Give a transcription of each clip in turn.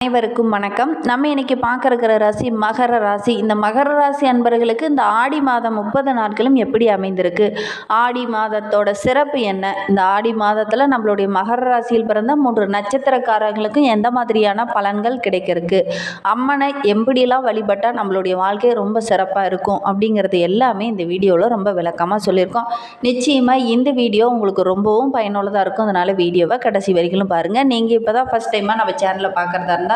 அனைவருக்கும் வணக்கம். நம்ம இன்னைக்கு பார்க்க இருக்கிற ராசி மகர ராசி. இந்த மகர ராசி அன்பர்களுக்கு இந்த ஆடி மாதம் 30 நாட்களும் எப்படி அமைந்திருக்கு, ஆடி மாதத்தோட சிறப்பு என்ன, இந்த ஆடி மாதத்தில் நம்மளுடைய மகர ராசியில் பிறந்த 3 நட்சத்திரக்காரர்களுக்கும் எந்த மாதிரியான பலன்கள் கிடைக்கிறதுக்கு, அம்மனை எப்படிலாம் வழிபட்டால் நம்மளுடைய வாழ்க்கை ரொம்ப சிறப்பாக இருக்கும் அப்படிங்கிறது எல்லாமே இந்த வீடியோவில் ரொம்ப விளக்கமாக சொல்லியிருக்கோம். நிச்சயமாக இந்த வீடியோ உங்களுக்கு ரொம்பவும் பயனுள்ளதாக இருக்கும். அதனால் வீடியோவை கடைசி வரைக்கும் பாருங்கள். நீங்கள் இப்போ தான் ஃபஸ்ட் டைமாக நம்ம சேனலை பார்க்குறதா இருந்தால்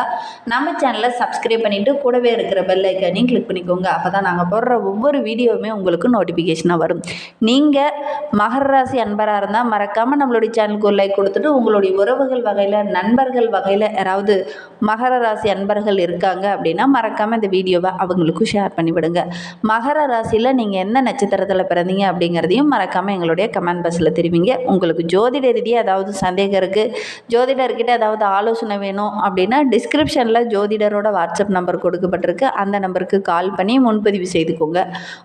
நம்ம சேனலை சப்ஸ்கிரைப் பண்ணிவிட்டு கூடவே இருக்கிற பெல் ஐக்கானையும் கிளிக் பண்ணிக்கோங்க. அப்போ தான் நாங்கள் போடுற ஒவ்வொரு வீடியோவுமே உங்களுக்கு நோட்டிஃபிகேஷனாக வரும். நீங்கள் மகர ராசி அன்பராக இருந்தால் மறக்காமல் நம்மளுடைய சேனலுக்கு ஒரு லைக் கொடுத்துட்டு உங்களுடைய உறவுகள் வகையில், நண்பர்கள் வகையில் யாராவது மகர ராசி அன்பர்கள் இருக்காங்க அப்படின்னா மறக்காமல் இந்த வீடியோவை அவங்களுக்கும் ஷேர் பண்ணிவிடுங்க. மகர ராசியில் நீங்கள் எந்த நட்சத்திரத்தில் பிறந்தீங்க அப்படிங்கிறதையும் மறக்காமல் எங்களுடைய கமெண்ட் பாக்ஸில் தெரிவிங்க. உங்களுக்கு ஜோதிட ரீதியாக ஏதாவது சந்தேகம் இருக்குது, ஜோதிடர்கிட்ட ஏதாவது ஆலோசனை வேணும் அப்படின்னா டிஸ்கிரிப்ஷனில் ஜோதிடரோட வாட்ஸ்அப் நம்பர் கொடுக்கப்பட்டிருக்கு. அந்த நம்பருக்கு கால் பண்ணி முன்பதிவு செய்துக்கோங்க.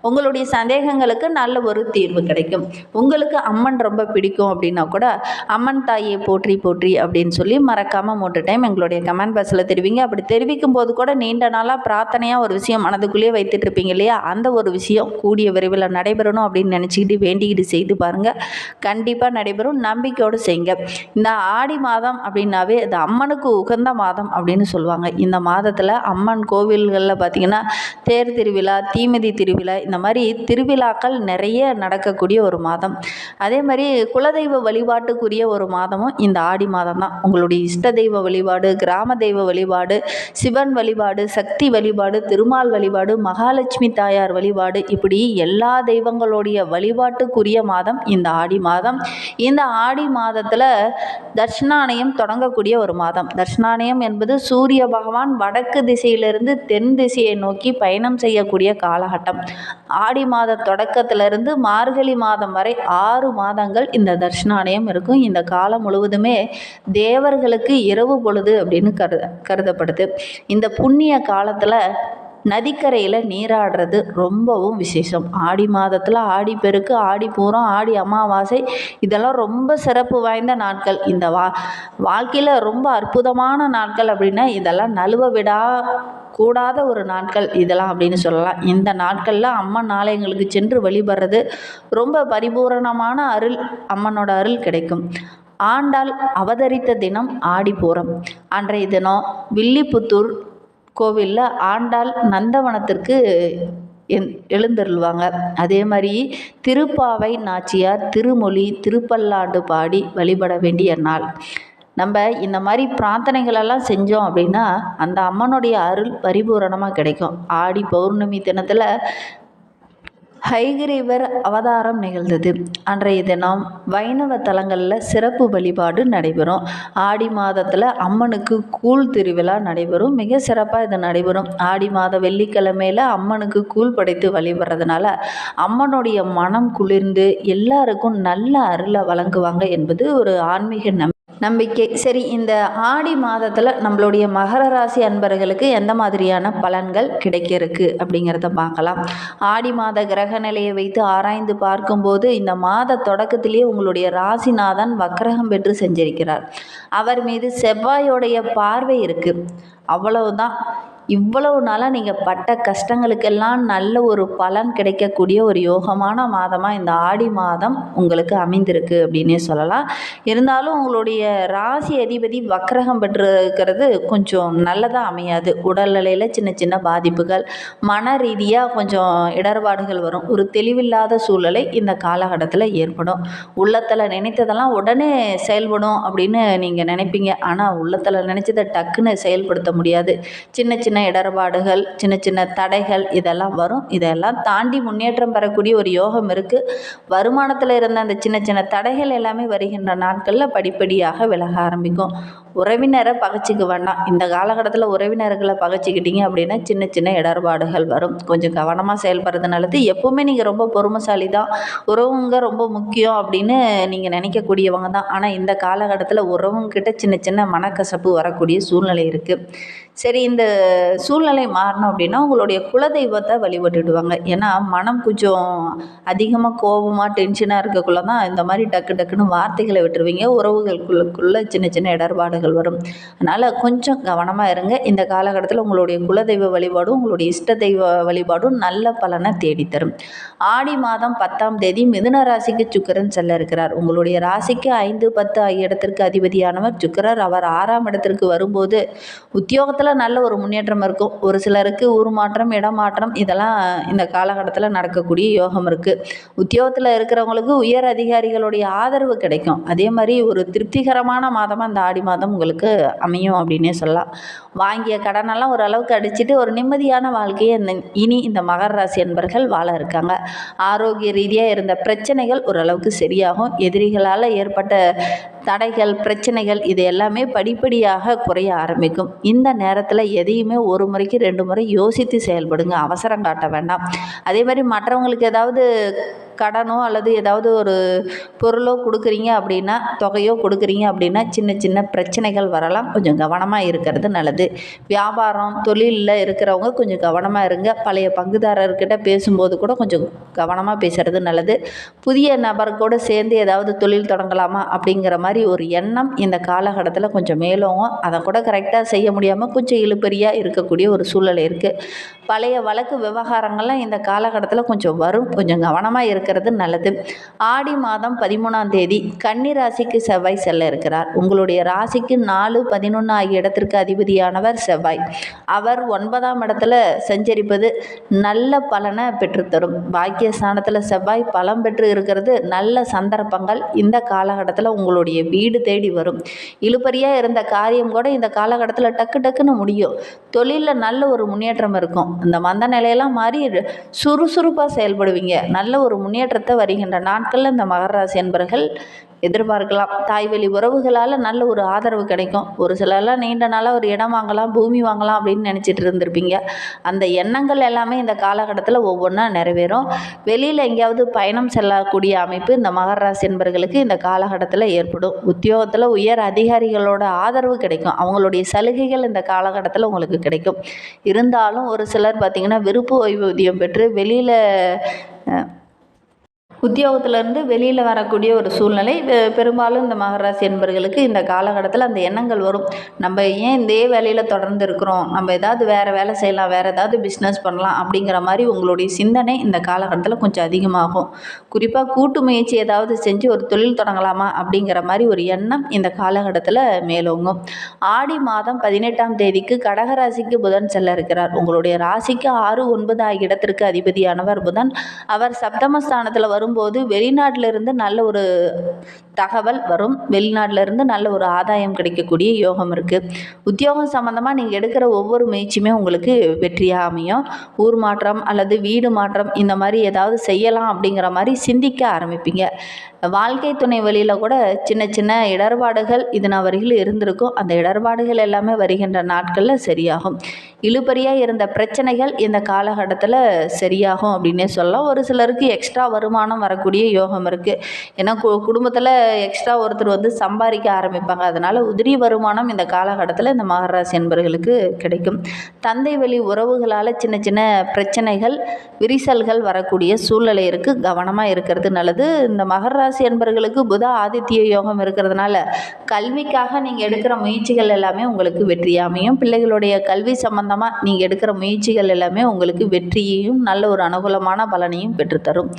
உங்களுடைய சந்தேகங்களுக்கு நல்ல ஒரு தீர்வு கிடைக்கும். உங்களுக்கு அம்மன் ரொம்ப பிடிக்கும் அப்படின்னா கூட அம்மன் தாயை போற்றி போற்றி அப்படின்னு சொல்லி மறக்காமல் 3 டைம் எங்களுடைய கமெண்ட் பாக்ஸில் தெரிவிங்க. அப்படி தெரிவிக்கும் போது கூட நீண்ட நாளாக பிரார்த்தனையாக ஒரு விஷயம் மனதுக்குள்ளேயே வைத்துட்டு இருப்பீங்க இல்லையா, அந்த ஒரு விஷயம் கூடிய விரைவில் நடைபெறணும் அப்படின்னு நினச்சிக்கிட்டு வேண்டிக்கிட்டு செய்து பாருங்கள். கண்டிப்பாக நடைபெறும். நம்பிக்கையோடு செய்யுங்க. இந்த ஆடி மாதம் அப்படின்னாவே அது அம்மனுக்கு உகந்த மாதம் அப்படின்னு சொல்லுவாங்க. இந்த மாதத்தில் அம்மன் கோவில்களில் பார்த்திங்கன்னா தேர் திருவிழா, தீமிதி திருவிழா, இந்த மாதிரி திருவிழாக்கள் நிறைய நடக்கக்கூடிய ஒரு மாதம். அதே மாதிரி குலதெய்வ வழிபாட்டுக்குரிய ஒரு மாதமும் இந்த ஆடி மாதம் தான். உங்களுடைய இஷ்ட தெய்வ வழிபாடு, கிராம தெய்வ வழிபாடு, சிவன் வழிபாடு, சக்தி வழிபாடு, திருமால் வழிபாடு, மகாலட்சுமி தாயார் வழிபாடு, இப்படி எல்லா தெய்வங்களுடைய வழிபாட்டுக்குரிய மாதம் இந்த ஆடி மாதம். இந்த ஆடி மாதத்தில் தட்சிணாயனம் தொடங்கக்கூடிய ஒரு மாதம். தட்சிணாயனம் என்பது சூரிய பகவான் வடக்கு திசையிலிருந்து தென் திசையை நோக்கி பயணம் செய்யக்கூடிய காலகட்டம். ஆடி மாத தொடக்கத்திலிருந்து மார்கழி மாதம் வரை 6 மாதங்கள் இந்த தட்சிணாயனம் இருக்கும். இந்த காலம் முழுவதுமே தேவர்களுக்கு இரவு பொழுது அப்படின்னு கருதப்படுது. இந்த புண்ணிய காலத்தில் நதிக்கரையில் நீராடுறது ரொம்பவும் விசேஷம். ஆடி மாதத்தில் ஆடி பெருக்கு, ஆடி பூரம், ஆடி அமாவாசை, இதெல்லாம் ரொம்ப சிறப்பு வாய்ந்த நாட்கள். இந்த வாழ்க்கையில் ரொம்ப அற்புதமான நாட்கள் அப்படின்னா இதெல்லாம் நழுவ விடா கூடாத ஒரு நாட்கள் இதெல்லாம் அப்படின்னு சொல்லலாம். இந்த நாட்களில் அம்மன் ஆலயங்களுக்கு சென்று வழிபடுறது ரொம்ப பரிபூரணமான அருள், அம்மனோட அருள் கிடைக்கும். ஆண்டாள் அவதரித்த தினம் ஆடிப்பூரம். அன்றைய தினம் வில்லிபுத்தூர் கோவிலில் ஆண்டாள் நந்தவனத்திற்கு எழுந்தருள்வாங்க. அதே மாதிரி திருப்பாவை நாச்சியார் திருமொழி திருப்பல்லாண்டு பாடி வழிபட வேண்டிய நாள். நம்ம இந்த மாதிரி பிரார்த்தனைகளெல்லாம் செஞ்சோம் அப்படின்னா அந்த அம்மனுடைய அருள் பரிபூரணமாக கிடைக்கும். ஆடி பௌர்ணமி தினத்தில் ஹயகிரீவர் அவதாரம் நிகழ்ந்தது. அன்றைய தினம் வைணவ தலங்களில் சிறப்பு வழிபாடு நடைபெறும். ஆடி மாதத்தில் அம்மனுக்கு கூழ் திருவிழா நடைபெறும். மிக சிறப்பாக இது நடைபெறும். ஆடி மாத வெள்ளிக்கிழமையில் அம்மனுக்கு கூழ் படைத்து வழிபடுறதுனால அம்மனுடைய மனம் குளிர்ந்து எல்லாருக்கும் நல்ல அருளை வழங்குவாங்க என்பது ஒரு ஆன்மீக நம்பிக்கை. சரி, இந்த ஆடி மாதத்தில் நம்மளுடைய மகர ராசி அன்பர்களுக்கு எந்த மாதிரியான பலன்கள் கிடைக்கிறதுக்கு அப்படிங்கிறத பார்க்கலாம். ஆடி மாத கிரக நிலையை வைத்து ஆராய்ந்து பார்க்கும்போது இந்த மாத தொடக்கத்திலேயே உங்களுடைய ராசிநாதன் வக்ரகம் பெற்று செஞ்சிருக்கிறார். அவர் மீது செவ்வாயோடைய பார்வை இருக்குது. அவ்வளவுதான். இவ்வளவு நாளாக நீங்கள் பட்ட கஷ்டங்களுக்கெல்லாம் நல்ல ஒரு பலன் கிடைக்கக்கூடிய ஒரு யோகமான மாதமாக இந்த ஆடி மாதம் உங்களுக்கு அமைந்திருக்கு அப்படின்னே சொல்லலாம். இருந்தாலும் உங்களுடைய ராசி அதிபதி வக்ரகம் பெற்றிருக்கிறது கொஞ்சம் நல்லதாக அமையாது. உடல்நிலையில் சின்ன சின்ன பாதிப்புகள், மன ரீதியாக கொஞ்சம் இடர்பாடுகள் வரும். ஒரு தெளிவில்லாத சூழ்நிலை இந்த காலகட்டத்தில் ஏற்படும். உள்ளத்தில் நினைத்ததெல்லாம் உடனே செயல்படும் அப்படின்னு நீங்கள் நினைப்பீங்க. ஆனால் உள்ளத்தில் நினைச்சதை டக்குன்னு செயல்படுத்த முடியாது. சின்ன சின்ன இடர்பாடுகள், சின்ன சின்ன தடைகள் இதெல்லாம் வரும். இதெல்லாம் தாண்டி முன்னேற்றம் பெறக்கூடிய ஒரு யோகம் இருக்குது. வருமானத்தில் இருந்த அந்த சின்ன சின்ன தடைகள் எல்லாமே வருகின்ற நாட்களில் படிப்படியாக விலக ஆரம்பிக்கும். உறவினரை பகைச்சிக்க வேண்டாம். இந்த காலகட்டத்தில் உறவினர்களை பகைச்சிக்கிட்டீங்க அப்படின்னா சின்ன சின்ன இடர்பாடுகள் வரும். கொஞ்சம் கவனமாக செயல்படுறது நல்லது. எப்போவுமே நீங்கள் ரொம்ப பொறுமைசாலி தான், உறவுங்க ரொம்ப முக்கியம் அப்படின்னு நீங்கள் நினைக்கக்கூடியவங்க தான். ஆனால் இந்த காலகட்டத்தில் உறவுங்கிட்ட சின்ன சின்ன மனக்கசப்பு வரக்கூடிய சூழ்நிலை இருக்குது. சரி, இந்த சூழ்நிலை மாறணும் அப்படின்னா உங்களுடைய குலதெய்வத்தை வழிபட்டுடுவாங்க. ஏன்னா மனம் கொஞ்சம் அதிகமாக கோபமாக டென்ஷனாக இருக்கக்குள்ள தான் இந்த மாதிரி டக்கு டக்குன்னு வார்த்தைகளை விட்டுருவீங்க. உறவுகளுக்குள்ள சின்ன சின்ன இடர்பாடுகள் வரும். அதனால் கொஞ்சம் கவனமாக இருங்க. இந்த காலகட்டத்தில் உங்களுடைய குலதெய்வ வழிபாடும் உங்களுடைய இஷ்ட தெய்வ வழிபாடும் நல்ல பலனை தேடித்தரும். ஆடி மாதம் 10ஆம் தேதி மிதுன ராசிக்கு சுக்கிரன் செல்ல இருக்கிறார். உங்களுடைய ராசிக்கு 5, 10 ஆகிய இடத்திற்கு அதிபதியானவர் சுக்கிரர். அவர் 6ஆம் இடத்திற்கு வரும்போது உத்தியோகத்தில் நல்ல ஒரு முன்னேற்றம் இருக்கும். ஒரு சிலருக்கு ஊர் மாற்றம், இடமாற்றம் இதெல்லாம் இந்த காலகட்டத்தில் நடக்கக்கூடிய யோகம் இருக்குது. உத்தியோகத்தில் இருக்கிறவங்களுக்கு உயர் அதிகாரிகளுடைய ஆதரவு கிடைக்கும். அதே மாதிரி ஒரு திருப்திகரமான மாதமாக இந்த ஆடி மாதம் உங்களுக்கு அமையும் அப்படின்னே சொல்லலாம். வாங்கிய கடனெல்லாம் ஓரளவுக்கு அடிச்சுட்டு ஒரு நிம்மதியான வாழ்க்கையை இனி இந்த மகர ராசி என்பர்கள் வாழ இருக்காங்க. ஆரோக்கிய ரீதியாக இருந்த பிரச்சனைகள் ஓரளவுக்கு சரியாகும். எதிரிகளால் ஏற்பட்ட தடைகள், பிரச்சனைகள் இது எல்லாமே படிப்படியாக குறைய ஆரம்பிக்கும். இந்த நேரத்தில் எதையுமே ஒரு முறைக்கு 2 முறை யோசித்து செயல்படுங்க. அவசரம் காட்ட வேண்டாம். அதே மாதிரி மற்றவங்களுக்கு ஏதாவது கடனோ அல்லது ஏதாவது ஒரு பொருளோ கொடுக்குறீங்க அப்படின்னா, தொகையோ கொடுக்குறீங்க அப்படின்னா சின்ன சின்ன பிரச்சனைகள் வரலாம். கொஞ்சம் கவனமாக இருக்கிறது நல்லது. வியாபாரம், தொழிலில் இருக்கிறவங்க கொஞ்சம் கவனமாக இருங்க. பழைய பங்குதாரர்கிட்ட பேசும்போது கூட கொஞ்சம் கவனமாக பேசுகிறது நல்லது. புதிய நபர் கூட சேர்ந்து ஏதாவது தொழில் தொடங்கலாமா அப்படிங்கிற மாதிரி ஒரு எண்ணம் இந்த காலகட்டத்தில் கொஞ்சம் மேலோங்கும். அதை கூட கரெக்டாக செய்ய முடியாமல் கொஞ்சம் இழுபறியாக இருக்கக்கூடிய ஒரு சூழ்நிலை இருக்குது. பழைய வழக்கு விவகாரங்கள்லாம் இந்த காலகட்டத்தில் கொஞ்சம் வரும். கொஞ்சம் கவனமாக இருக்கிறது நல்லது. ஆடி மாதம் 13ஆம் தேதி கன்னி ராசிக்கு செவ்வாய் செல்ல இருக்கிறார். உங்களுடைய ராசிக்கு 4, 11 ஆகிய இடத்திற்கு அதிபதியானவர் செவ்வாய். அவர் 9ஆம் இடத்துல சஞ்சரிப்பது நல்ல பலனை பெற்றுத்தரும். பாக்கியஸ்தானத்தில் செவ்வாய் பலம் பெற்று இருக்கிறது நல்ல சந்தர்ப்பங்கள் இந்த காலகட்டத்தில் உங்களுடைய வீடு தேடி வரும். இழுபறியாக இருந்த காரியம் கூட இந்த காலகட்டத்தில் டக்கு டக்குன்னு முடியும். தொழிலில் நல்ல ஒரு முன்னேற்றம் இருக்கும். இந்த மந்த நிலையெல்லாம் மாறி சுறுசுறுப்பாக செயல்படுவீங்க. நல்ல ஒரு முன்னேற்றத்தை வருகின்ற நாட்களில் இந்த மகர ராசி என்பர்கள் எதிர்பார்க்கலாம். தாய்வழி உறவுகளால் நல்ல ஒரு ஆதரவு கிடைக்கும். ஒரு சிலர்லாம் நீண்ட நாளாக ஒரு இடம் வாங்கலாம், பூமி வாங்கலாம் அப்படின்னு நினச்சிட்டு இருந்திருப்பீங்க. அந்த எண்ணங்கள் எல்லாமே இந்த காலகட்டத்தில் ஒவ்வொன்றா நிறைவேறும். வெளியில் எங்கேயாவது பயணம் செல்லக்கூடிய அமைப்பு இந்த மகர ராசி என்பர்களுக்கு இந்த காலகட்டத்தில் ஏற்படும். உத்தியோகத்தில் உயர் அதிகாரிகளோட ஆதரவு கிடைக்கும். அவங்களுடைய சலுகைகள் இந்த காலகட்டத்தில் உங்களுக்கு கிடைக்கும். இருந்தாலும் ஒரு சிலர் பார்த்திங்கன்னா விருப்பு ஓய்வூதியம் பெற்று வெளியில் உத்தியோகத்திலேருந்து வெளியில் வரக்கூடிய ஒரு சூழ்நிலை பெரும்பாலும் இந்த மகர ராசி என்பர்களுக்கு இந்த காலகட்டத்தில் அந்த எண்ணங்கள் வரும். நம்ம ஏன் இதே வேலையில் தொடர்ந்து இருக்கிறோம், நம்ம ஏதாவது வேறு வேலை செய்யலாம், வேறு ஏதாவது பிஸ்னஸ் பண்ணலாம் அப்படிங்கிற மாதிரி உங்களுடைய சிந்தனை இந்த காலகட்டத்தில் கொஞ்சம் அதிகமாகும். குறிப்பாக கூட்டு முயற்சி ஏதாவது செஞ்சு ஒரு தொழில் தொடங்கலாமா அப்படிங்கிற மாதிரி ஒரு எண்ணம் இந்த காலகட்டத்தில் மேலோங்கும். ஆடி மாதம் 18ஆம் தேதிக்கு கடகராசிக்கு புதன் செல்ல இருக்கிறார். உங்களுடைய ராசிக்கு 6, 9 ஆகிய இடத்திற்கு அதிபதியானவர் புதன். அவர் சப்தமஸ்தானத்தில் வரும் போது வெளிநாட்டிலிருந்து நல்ல ஒரு தகவல் வரும். வெளிநாட்டிலிருந்து நல்ல ஒரு ஆதாயம் கிடைக்கக்கூடிய யோகம் இருக்குது. உத்தியோகம் சம்மந்தமாக நீங்கள் எடுக்கிற ஒவ்வொரு முயற்சியுமே உங்களுக்கு வெற்றியாக அமையும். ஊர் மாற்றம் அல்லது வீடு மாற்றம் இந்த மாதிரி ஏதாவது செய்யலாம் அப்படிங்கிற மாதிரி சிந்திக்க ஆரம்பிப்பீங்க. வாழ்க்கை துணை வழியில் கூட சின்ன சின்ன இடர்பாடுகள் இதனால் வரையில் இருந்திருக்கும். அந்த இடர்பாடுகள் எல்லாமே வருகின்ற நாட்களில் சரியாகும். இழுபறியாக இருந்த பிரச்சனைகள் இந்த காலகட்டத்தில் சரியாகும் அப்படின்னே சொல்லலாம். ஒரு சிலருக்கு எக்ஸ்ட்ரா வருமானம் வரக்கூடிய யோகம் இருக்குது. ஏன்னா குடும்பத்தில் எக்ஸ்ட்ரா ஒருத்தர் வந்து சம்பாதிக்க ஆரம்பிப்பாங்க. அதனால் உதிரி வருமானம் இந்த காலகட்டத்தில் இந்த மகர ராசி என்பர்களுக்கு கிடைக்கும். தந்தை வழி உறவுகளால் சின்ன சின்ன பிரச்சனைகள், விரிசல்கள் வரக்கூடிய சூழ்நிலை இருக்குது. கவனமாக இருக்கிறது நல்லது. இந்த மகர ராசி என்பர்களுக்கு புத ஆதித்ய யோகம் இருக்கிறதுனால கல்விக்காக நீங்கள் எடுக்கிற முயற்சிகள் எல்லாமே உங்களுக்கு வெற்றியாக அமையும். பிள்ளைகளுடைய கல்வி சம்பந்தமாக நீங்கள் எடுக்கிற முயற்சிகள் எல்லாமே உங்களுக்கு வெற்றியையும் நல்ல ஒரு அனுகூலமான பலனையும் பெற்றுத்தரும்.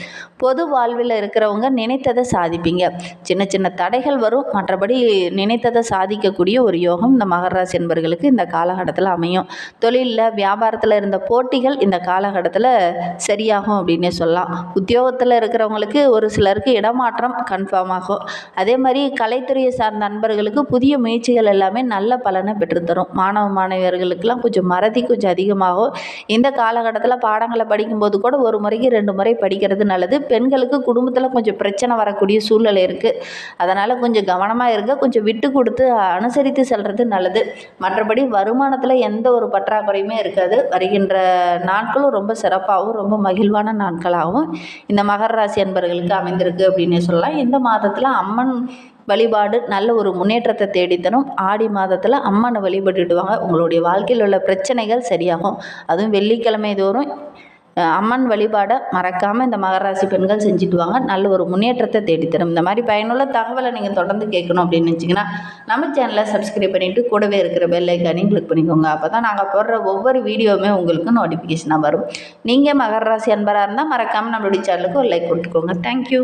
பொது வாழ்வில் இருக்கிறவங்க நினைத்ததை சாதிப்பீங்க. சின்ன சின்ன தடைகள் வரும், மற்றபடி நினைத்ததை சாதிக்கக்கூடிய ஒரு யோகம் இந்த மகர ராசி என்பர்களுக்கு இந்த காலகட்டத்தில் அமையும். தொழிலில், வியாபாரத்தில் இருந்த போட்டிகள் இந்த காலகட்டத்தில் சரியாகும் அப்படின்னே சொல்லலாம். உத்தியோகத்தில் இருக்கிறவங்களுக்கு ஒரு சிலருக்கு இடமாற்றம் கன்ஃபார்ம் ஆகும். அதே மாதிரி கலைத்துறையை சார்ந்த நண்பர்களுக்கு புதிய முயற்சிகள் எல்லாமே நல்ல பலனை பெற்றுத்தரும். மாணவ மாணவியர்களுக்கெல்லாம் கொஞ்சம் மறதி கொஞ்சம் அதிகமாகும். இந்த காலகட்டத்தில் பாடங்களை படிக்கும்போது கூட ஒரு முறைக்கு 2 முறை படிக்கிறது நல்லது. பெண்களுக்கு குடும்பத்தில் கொஞ்சம் பிரச்சனை வரக்கூடிய சூழ்நிலை இருக்குது. அதனால் கொஞ்சம் கவனமாக இருங்க. கொஞ்சம் விட்டு கொடுத்து அனுசரித்து செல்வது நல்லது. மற்றபடி வருமானத்தில் எந்த ஒரு பற்றாக்குறையுமே இருக்காது. வருகின்ற நாட்களும் ரொம்ப சிறப்பாகவும் ரொம்ப மகிழ்வான நாட்களாகவும் இந்த மகர ராசி என்பவர்களுக்கு அமைந்திருக்கு அப்படின்னே சொல்லலாம். இந்த மாதத்தில் அம்மன் வழிபாடு நல்ல ஒரு முன்னேற்றத்தை தேடித்தரும். ஆடி மாதத்தில் அம்மனை வழிபட்டுட்டு வாங்க, உங்களுடைய வாழ்க்கையில் உள்ள பிரச்சனைகள் சரியாகும். அதுவும் வெள்ளிக்கிழமை தோறும் அம்மன் வழிபாடை மறக்காமல் இந்த மகர ராசி பெண்கள் செஞ்சுட்டு வாங்க, நல்ல ஒரு முன்னேற்றத்தை தேடித்தரும். இந்த மாதிரி பயனுள்ள தகவலை நீங்கள் தொடர்ந்து கேட்கணும் அப்படின்னு நினச்சிங்கன்னா நம்ம சேனலை சப்ஸ்கிரைப் பண்ணிவிட்டு கூடவே இருக்கிற பெல் ஐக்கானையும் கிளிக் பண்ணிக்கோங்க. அப்போ தான் நாங்கள் போடுற ஒவ்வொரு வீடியோவுமே உங்களுக்கு நோட்டிஃபிகேஷனாக வரும். நீங்கள் மகர ராசி அன்பராக இருந்தால் மறக்காமல் நம்மளுடைய சேனலுக்கு ஒரு லைக் கொடுத்துக்கோங்க. தேங்க்யூ.